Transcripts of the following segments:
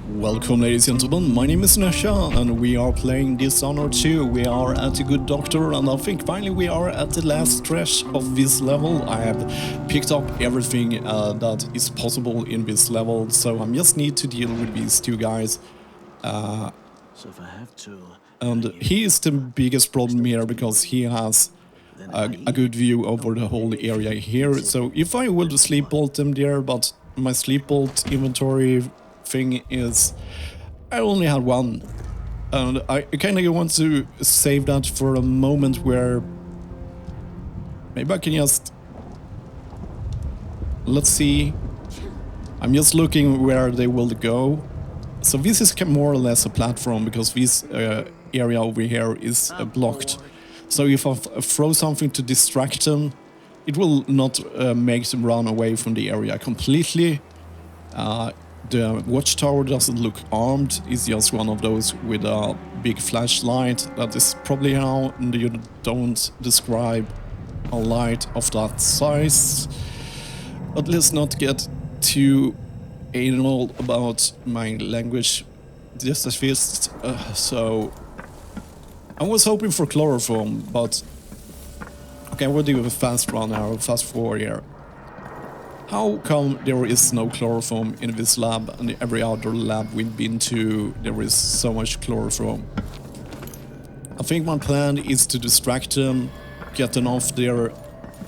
Welcome, ladies and gentlemen, my name is Sunesha and we are playing Dishonored 2. We are at the Good Doctor and I think finally we are at the last stretch of this level. I have picked up everything that is possible in this level, so I just need to deal with these two guys. So if I have to, and he is the biggest problem here because he has a good view over the whole area here. So if I will sleep bolt them there, but my sleep bolt inventory thing is I only had one, and I kind of want to save that for a moment where maybe I can just, let's see, I'm just looking where they will go. So this is more or less a platform because this area over here is blocked. So if I throw something to distract them, it will not make them run away from the area completely. The watchtower doesn't look armed, it's just one of those with a big flashlight. That is probably how you don't describe a light of that size. But let's not get too anal about my language. Just a fist. So I was hoping for chloroform, but okay, we'll do a fast run now, fast forward here. How come there is no chloroform in this lab and every other lab we've been to there is so much chloroform? I think my plan is to distract them, get them off their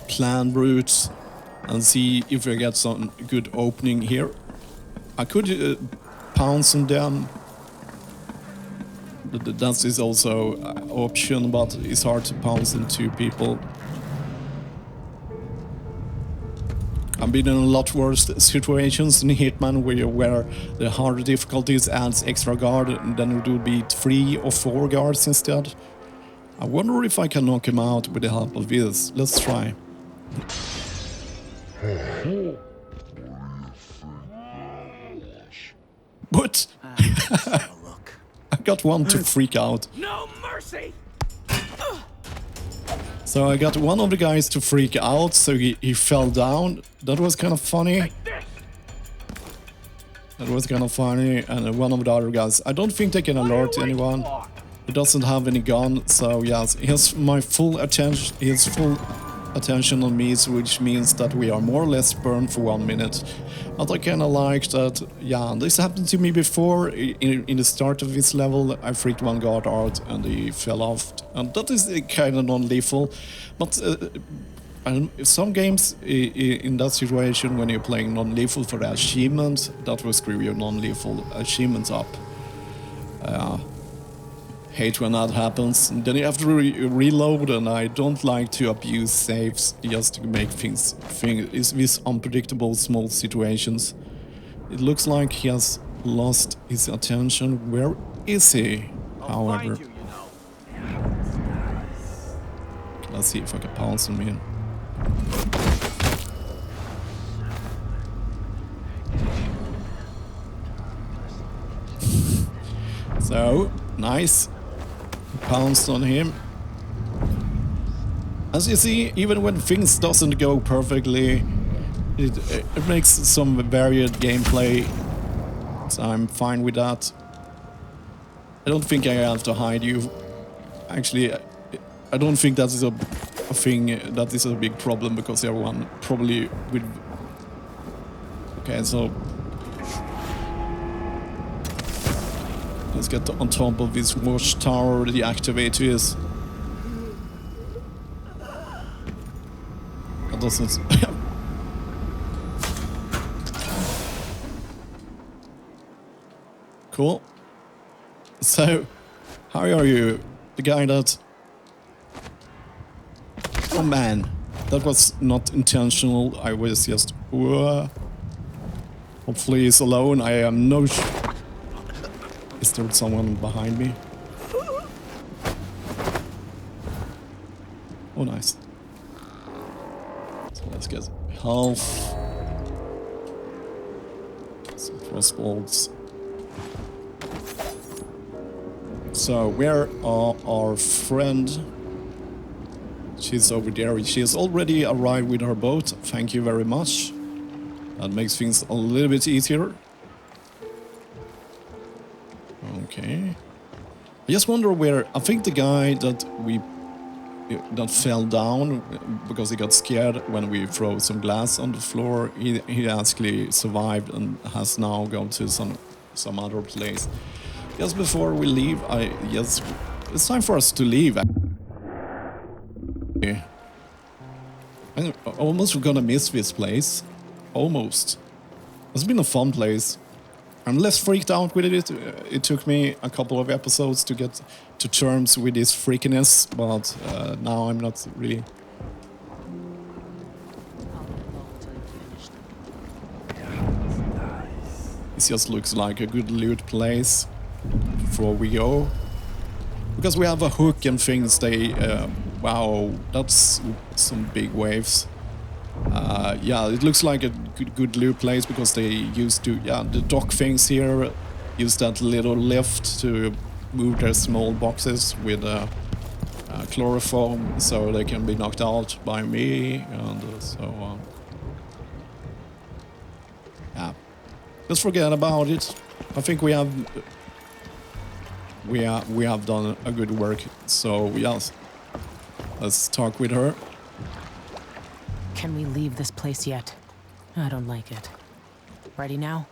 planned routes and see if I get some good opening here. I could pounce on them. That is also an option, but it's hard to pounce into people. I've been in a lot worse situations in Hitman where the harder difficulties adds extra guard and then it would be 3 or 4 guards instead. I wonder if I can knock him out with the help of this. Let's try. What? I got one to freak out. No mercy! So I got one of the guys to freak out, so he fell down. That was kind of funny. That was kind of funny. And one of the other guys, I don't think they can alert anyone. He doesn't have any gun, so yes, he has my full attention. He has full attention on me, which means that we are more or less burned for 1 minute. But I kind of like that. Yeah, this happened to me before. In the start of this level, I freaked one guard out and he fell off. And that is kind of non-lethal. But some games in that situation, when you're playing non-lethal for the achievement, that will screw your non-lethal achievements up. Hate when that happens. And then you have to reload, and I don't like to abuse saves just to make things is these unpredictable small situations. It looks like he has lost his attention. Where is he? However, let's see if I can pounce him in. So nice. Pounced on him. As you see, even when things doesn't go perfectly, it makes some varied gameplay, so I'm fine with that. I don't think I have to hide you. Actually, I don't think that is a thing that is a big problem because everyone probably would. Okay, so let's get on top of this watchtower, deactivate this. That doesn't... Cool. So, how are you? The guy that... Oh man, that was not intentional, I was just... Hopefully he's alone, I am no... Is there someone behind me? Oh, nice. So let's get health. Some crossbows. So where are our friend? She's over there. She has already arrived with her boat. Thank you very much. That makes things a little bit easier. Okay. I just wonder where... I think the guy that fell down because he got scared when we throw some glass on the floor, he actually survived and has now gone to some other place. Just before we leave, it's time for us to leave. I'm almost gonna miss this place. Almost. It's been a fun place. I'm less freaked out with it. It took me a couple of episodes to get to terms with this freakiness, but now I'm not really. It just looks like a good loot place before we go. Because we have a hook and things, wow, that's some big waves. Yeah, it looks like a good loot place because they used to, the dock things here use that little lift to move their small boxes with chloroform so they can be knocked out by me and so on. Yeah, just forget about it. I think we have done a good work, so yes, let's talk with her. Can we leave this place yet? I don't like it. Ready now?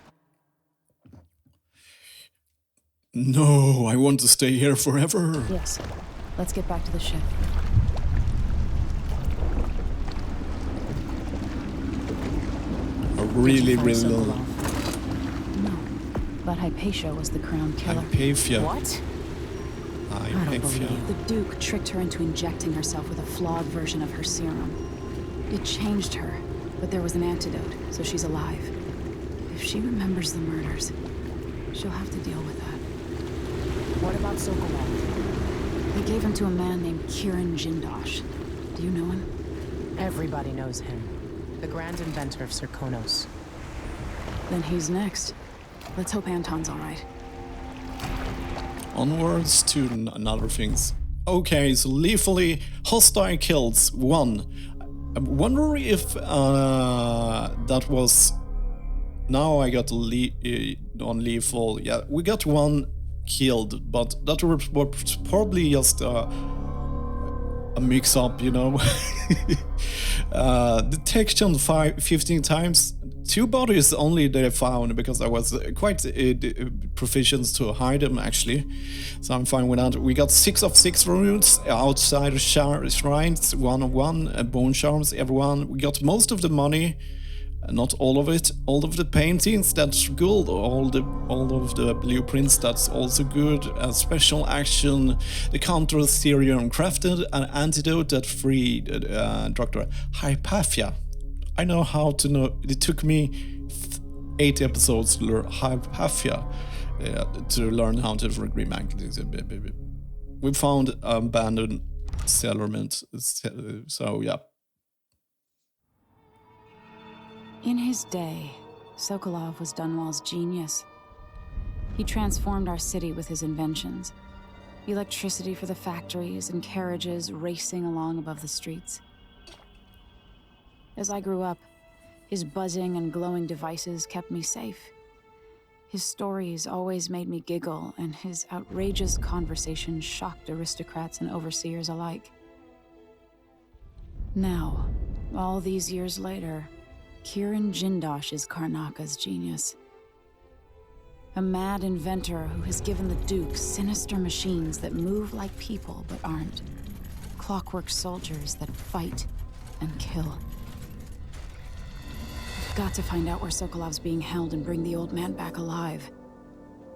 No, I want to stay here forever. Yes. Let's get back to the ship. Really No. But Hypatia was the crown killer. Hypatia. What? I don't believe you. The Duke tricked her into injecting herself with a flawed version of her serum. It changed her, but there was an antidote, so she's alive. If she remembers the murders, she'll have to deal with that. What about Sokolov? They gave him to a man named Kieran Jindosh. Do you know him? Everybody knows him. The grand inventor of Serkonos. Then he's next. Let's hope Anton's all right. Onwards to another things. Okay, so lethally hostile kills 1. I wonder if that was... Now I got non-lethal. Yeah, we got 1 killed, but that was probably just a mix-up, you know. Detection 15 times. 2 bodies only they found because I was quite proficient to hide them actually, so I'm fine with that. We got 6 of 6 runes outside shrines, 1 of 1 bone charms. Everyone, we got most of the money, not all of it. All of the paintings, that's good. All of the blueprints, that's also good. A special action, the counter serum crafted, an antidote that freed Dr. Hypatia. I know how to know. It took me 8 episodes to learn Hypatia to learn how to remake this. We found abandoned settlement, so yeah. In his day, Sokolov was Dunwall's genius. He transformed our city with his inventions. Electricity for the factories and carriages racing along above the streets. As I grew up, his buzzing and glowing devices kept me safe. His stories always made me giggle, and his outrageous conversations shocked aristocrats and overseers alike. Now, all these years later, Kieran Jindosh is Karnaca's genius. A mad inventor who has given the Duke sinister machines that move like people but aren't. Clockwork soldiers that fight and kill. Got to find out where Sokolov's being held and bring the old man back alive.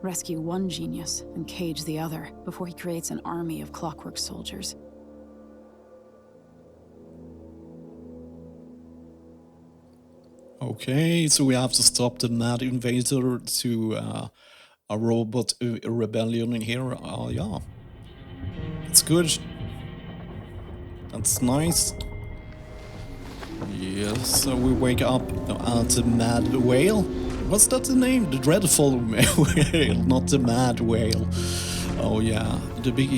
Rescue one genius and cage the other before he creates an army of clockwork soldiers. Okay, so we have to stop the mad invader to a robot rebellion in here. Yeah, it's good. That's nice. Yes, so we wake up at the mad whale. What's that the name? The dreadful whale, not the mad whale. Oh yeah, the big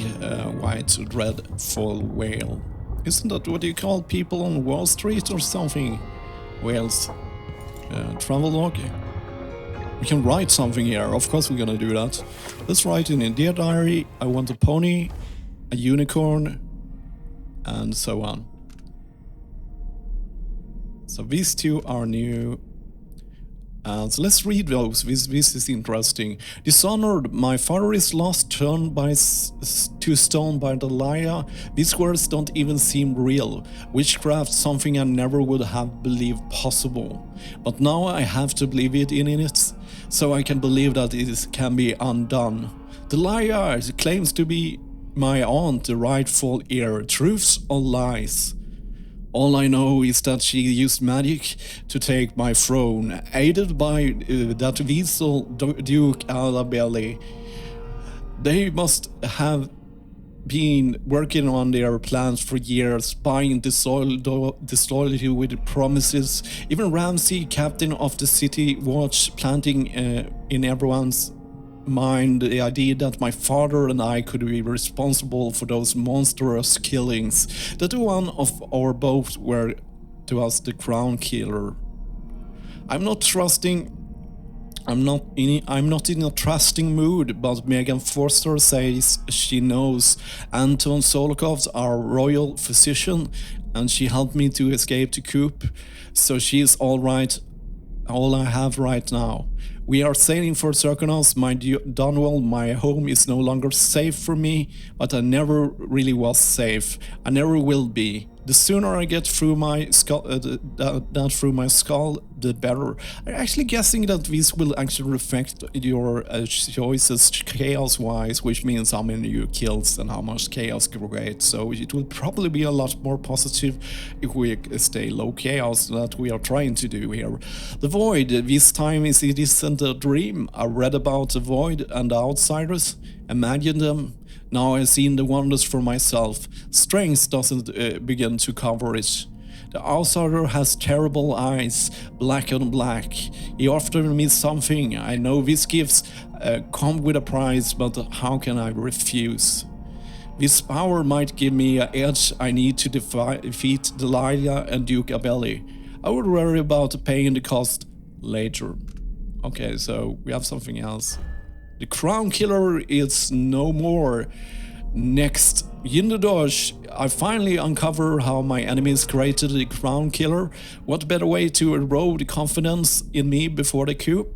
white dreadful whale. Isn't that what you call people on Wall Street or something? Whales. Travel log. We can write something here. Of course we're gonna do that. Let's write in Dear Diary, I want a pony, a unicorn, and so on. So these two are new. So let's read those. This is interesting. Dishonored, my father is lost, turned to stone by Delilah. These words don't even seem real. Witchcraft, something I never would have believed possible. But now I have to believe in it, so I can believe that it can be undone. Delilah claims to be my aunt, the rightful heir. Truths or lies? All I know is that she used magic to take my throne, aided by that weasel Duke Alabelli. They must have been working on their plans for years, buying disloyalty with promises. Even Ramsey, captain of the city watch, planting in everyone's mind the idea that my father and I could be responsible for those monstrous killings, that one of our both were to us the crown killer. I'm not in a trusting mood, but Megan Forster says she knows Anton Solokov's our royal physician, and she helped me to escape the coup, so she is all I have right now. We are sailing for Serkonos, my Dunwell, my home is no longer safe for me, but I never really was safe. I never will be. The sooner I get through my skull, the better. I'm actually guessing that this will actually reflect your choices chaos-wise, which means how many you kills and how much chaos you create. So it will probably be a lot more positive if we stay low chaos that we are trying to do here. The Void, this time it isn't a dream. I read about the Void and the Outsiders, imagined them. Now I've seen the wonders for myself. Strength doesn't begin to cover it. The outsider has terrible eyes, black on black. He offered me something. I know these gifts come with a price, but how can I refuse? This power might give me an edge I need to defeat Delilah and Duke Abelli. I would worry about paying the cost later. Okay, so we have something else. The Crown Killer is no more. Next, Yindadosh, I finally uncover how my enemies created the Crown Killer. What better way to erode confidence in me before the coup?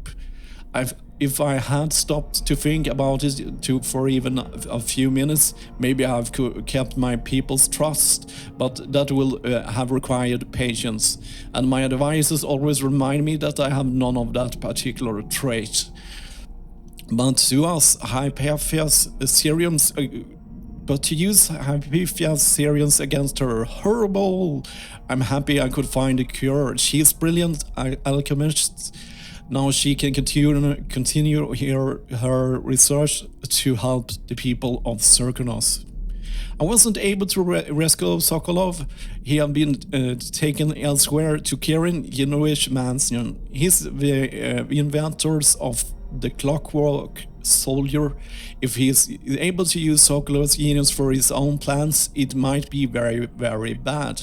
If I had stopped to think about it for even a few minutes, maybe I've kept my people's trust, but that will have required patience. And my advisors always remind me that I have none of that particular trait. But to us, Hypathia's Syrians, to use Hypathia's Syrians against her, horrible! I'm happy I could find a cure. She is brilliant alchemist. Now she can continue her research to help the people of Serkonos. I wasn't able to rescue Sokolov. He had been taken elsewhere to Kirin Yenovish Mansion. He's the inventors of the clockwork soldier. If he's able to use Sokolov's genius for his own plans, it might be very, very bad.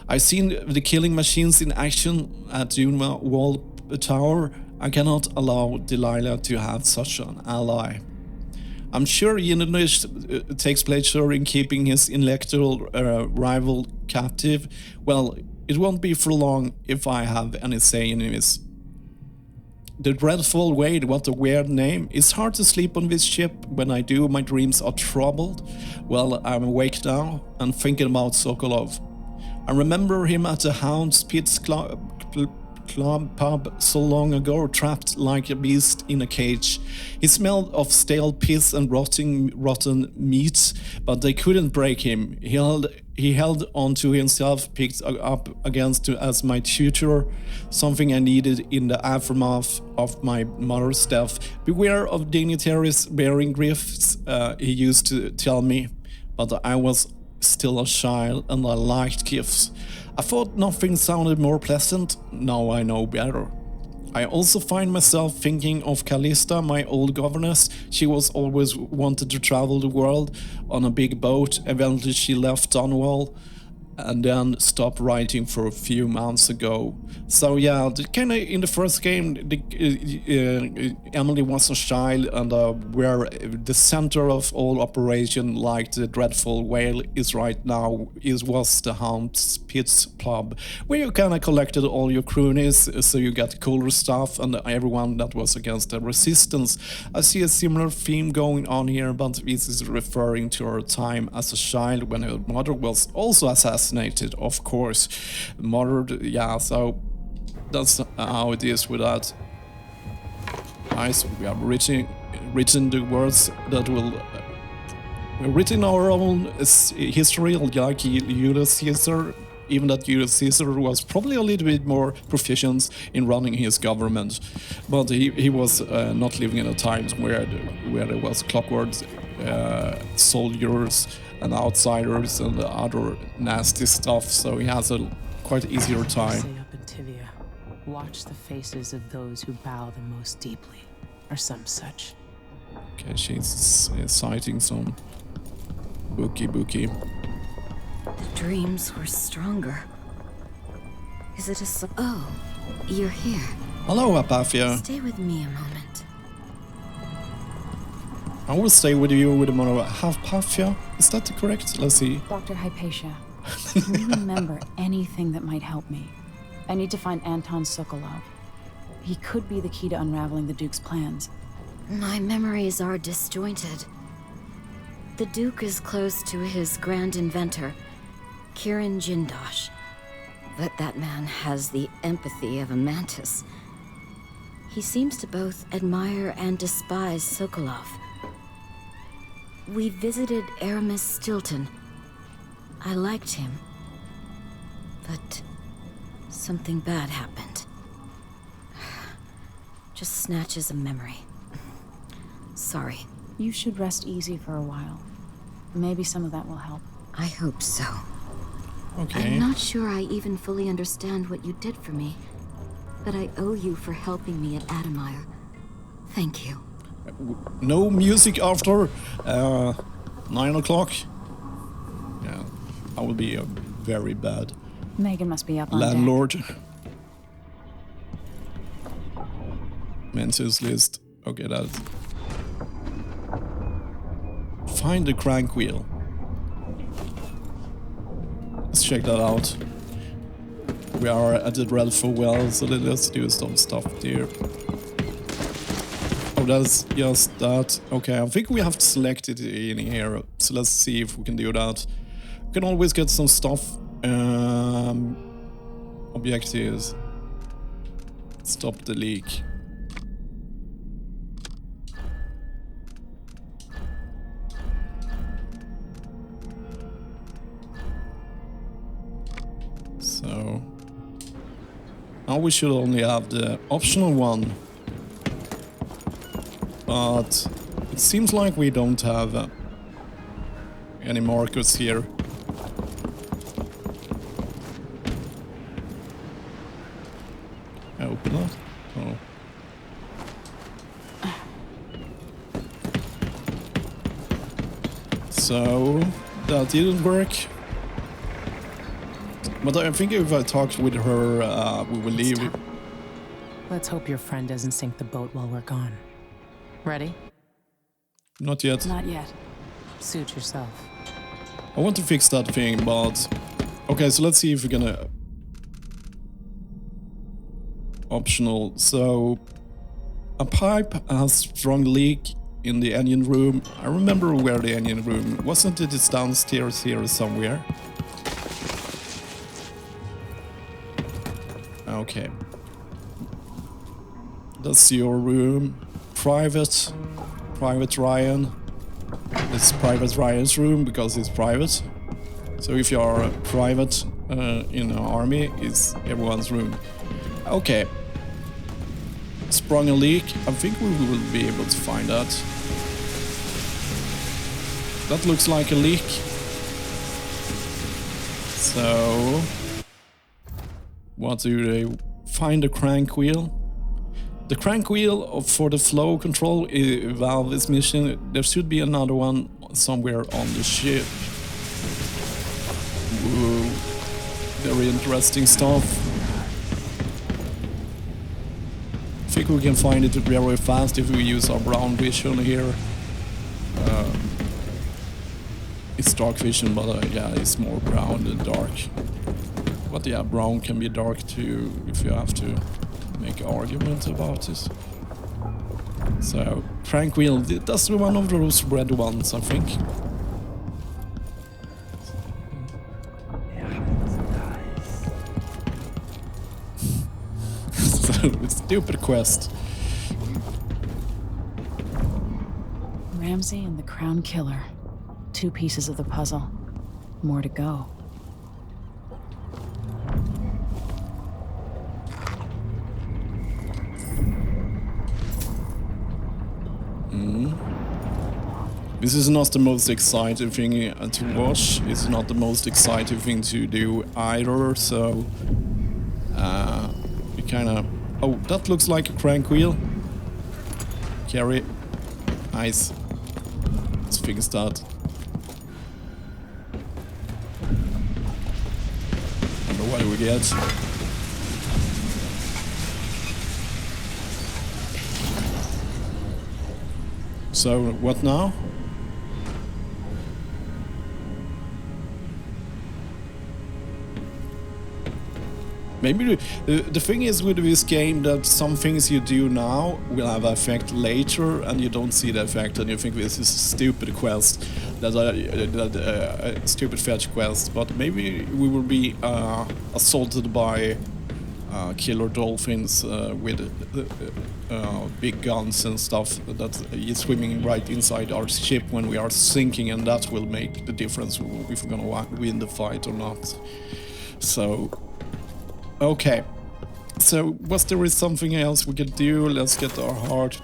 I've seen the killing machines in action at Dunwell Wall Tower. I cannot allow Delilah to have such an ally. I'm sure Yenidish takes pleasure in keeping his intellectual rival captive. Well, it won't be for long if I have any say in this. The Dreadful Wade, what a weird name. It's hard to sleep on this ship. When I do, my dreams are troubled. Well, I'm awake now and thinking about Sokolov. I remember him at the Hound's Pits Club pub so long ago, trapped like a beast in a cage. He smelled of stale piss and rotten meat, but they couldn't break him. He held on to himself, picked up against as my tutor, something I needed in the aftermath of my mother's death. Beware of dignitaries bearing gifts, he used to tell me, but I was still a child and I liked gifts. I thought nothing sounded more pleasant. Now I know better. I also find myself thinking of Callista, my old governess. She was always wanted to travel the world on a big boat. Eventually she left Dunwell and then stopped writing for a few months ago. So yeah, kind of in the first game, Emily was a child, and where the center of all operation, like the Dreadful Whale is right now, was the Hound's Pits pub, where you kind of collected all your cronies, so you got cooler stuff, and everyone that was against the resistance. I see a similar theme going on here, but this is referring to her time as a child when her mother was also assassinated, of course. Murdered, yeah, so that's how it is with that. Nice, we have written the words that will... we've written our own history, like Julius Caesar, even that Julius Caesar was probably a little bit more proficient in running his government, but he was not living in a time where there was clockwork soldiers and outsiders and other nasty stuff, so he has a quite easier time. Say up in Tivia, watch the faces of those who bow the most deeply, or some such. Okay, she's citing some bookie. The dreams were stronger. Is it a... Oh, you're here. Hello, Apathia. Stay with me a moment. I will stay with you with a moment of Apathia. Is that correct? Let's see. Dr. Hypatia, can you remember anything that might help me? I need to find Anton Sokolov. He could be the key to unraveling the Duke's plans. My memories are disjointed. The Duke is close to his grand inventor, Kirin Jindosh. But that man has the empathy of a mantis. He seems to both admire and despise Sokolov. We visited Aramis Stilton. I liked him. But something bad happened. Just snatches of memory. Sorry. You should rest easy for a while. Maybe some of that will help. I hope so. Okay. I'm not sure I even fully understand what you did for me, but I owe you for helping me at Adamire. Thank you. No music after 9 o'clock. Yeah, I will be a very bad Megan must be up on landlord. Mentions list. Okay, that. Find the crank wheel. Let's check that out. We are at the Dreadful Well, so let's do some stuff there. Oh, that's just that. Okay, I think we have to select it in here, so let's see if we can do that. We can always get some stuff. Objectives. Stop the leak. So now we should only have the optional one, but it seems like we don't have any markers here. I open that? Oh. So that didn't work. But I think if I talk with her, we will leave. Stop. Let's hope your friend doesn't sink the boat while we're gone. Ready? Not yet. Not yet. Suit yourself. I want to fix that thing, but... Okay, so let's see if we're gonna... Optional. So... A pipe has strong leak in the engine room. I remember where the engine room... Wasn't it? It's downstairs here somewhere. Okay. That's your room. Private Ryan. It's Private Ryan's room because it's private. So if you are a private in an army, it's everyone's room. Okay. Sprung a leak. I think we will be able to find that. That looks like a leak. So... What do they find? The crank wheel? The crank wheel for the flow control valve is missing. There should be another one somewhere on the ship. Whoa. very interesting stuff. I think we can find it very fast if we use our brown vision here. It's dark vision, but yeah, it's more brown than dark. But yeah, brown can be dark too if you have to make an argument about it. So, Tranquil, that's one of those red ones, I think. So, stupid quest. Ramsey and the Crown Killer. 2 pieces of the puzzle. More to go. This is not the most exciting thing to watch. It's not the most exciting thing to do either, so... we kinda... Oh, that looks like a crank wheel. Carry. Nice. Let's fix that. What do we get? So, what now? Maybe the thing is with this game that some things you do now will have an effect later, and you don't see the effect, and you think this is a stupid quest, stupid fetch quest. But maybe we will be assaulted by killer dolphins with big guns and stuff that is swimming right inside our ship when we are sinking, and that will make the difference if we're gonna win the fight or not. So. Okay, so was there is something else we could do? Let's get our heart.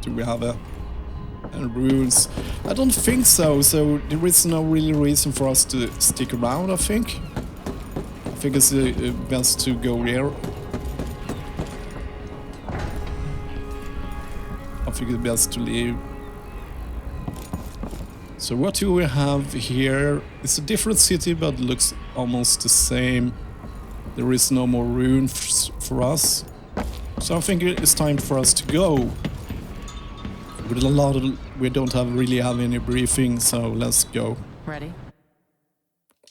Do we have any runes? I don't think so, so there is no really reason for us to stick around, I think. I think it's best to go there. I think it's best to leave. So what do we have here? It's a different city, but looks almost the same. There is no more rune for us. So I think it's time for us to go. With a lot of, we don't really have any briefing, so let's go. Ready?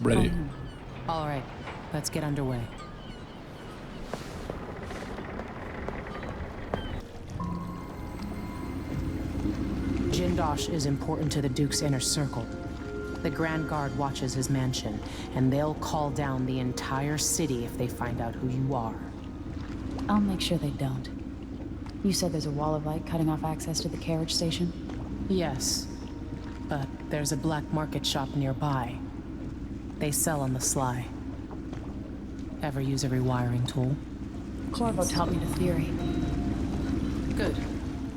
Ready. All right, let's get underway. Jindosh is important to the Duke's inner circle. The Grand Guard watches his mansion, and they'll call down the entire city if they find out who you are. I'll make sure they don't. You said there's a wall of light cutting off access to the carriage station? Yes, but there's a black market shop nearby. They sell on the sly. Ever use a rewiring tool? Corvo taught me the theory. Good.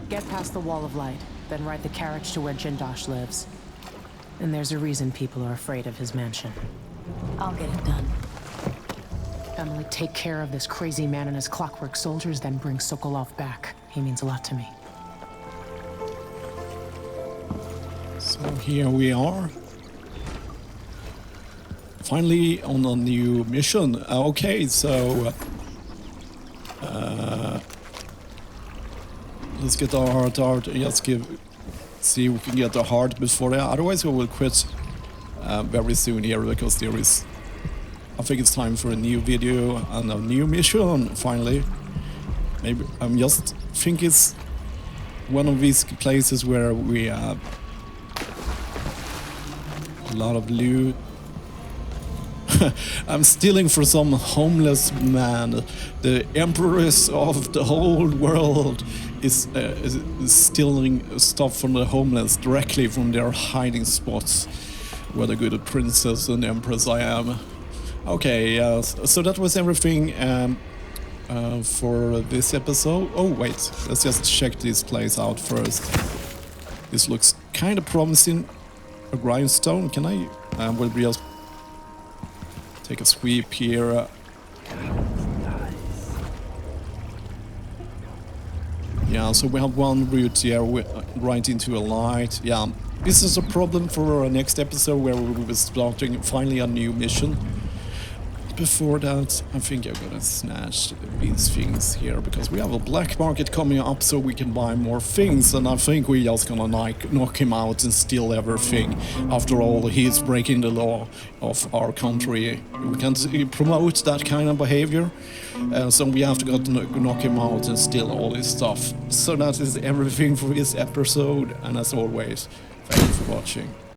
Get past the wall of light, then ride the carriage to where Jindosh lives. And there's a reason people are afraid of his mansion. I'll get it done. Emily, take care of this crazy man and his clockwork soldiers, then bring Sokolov back. He means a lot to me. So here we are. Finally on a new mission. Okay, so... let's get our heart out. Let's see if we can get our heart before that. Otherwise we will quit very soon here, because there is... I think it's time for a new video and a new mission, finally. Maybe I'm just think it's one of these places where we have a lot of loot. I'm stealing for some homeless man. The Empress of the whole world is stealing stuff from the homeless directly from their hiding spots. What a good princess and empress I am. Okay, so that was everything for this episode. Oh wait, let's just check this place out first. This looks kind of promising. A grindstone, can I? Will we just take a sweep here? Yeah, so we have one route here right into a light. Yeah, this is a problem for our next episode where we will be starting finally a new mission. Before that, I think I'm gonna snatch these things here because we have a black market coming up so we can buy more things, and I think we're just gonna knock him out and steal everything. After all, he's breaking the law of our country. We can't promote that kind of behavior, so we have to go to knock him out and steal all his stuff. So that is everything for this episode, and as always, thank you for watching.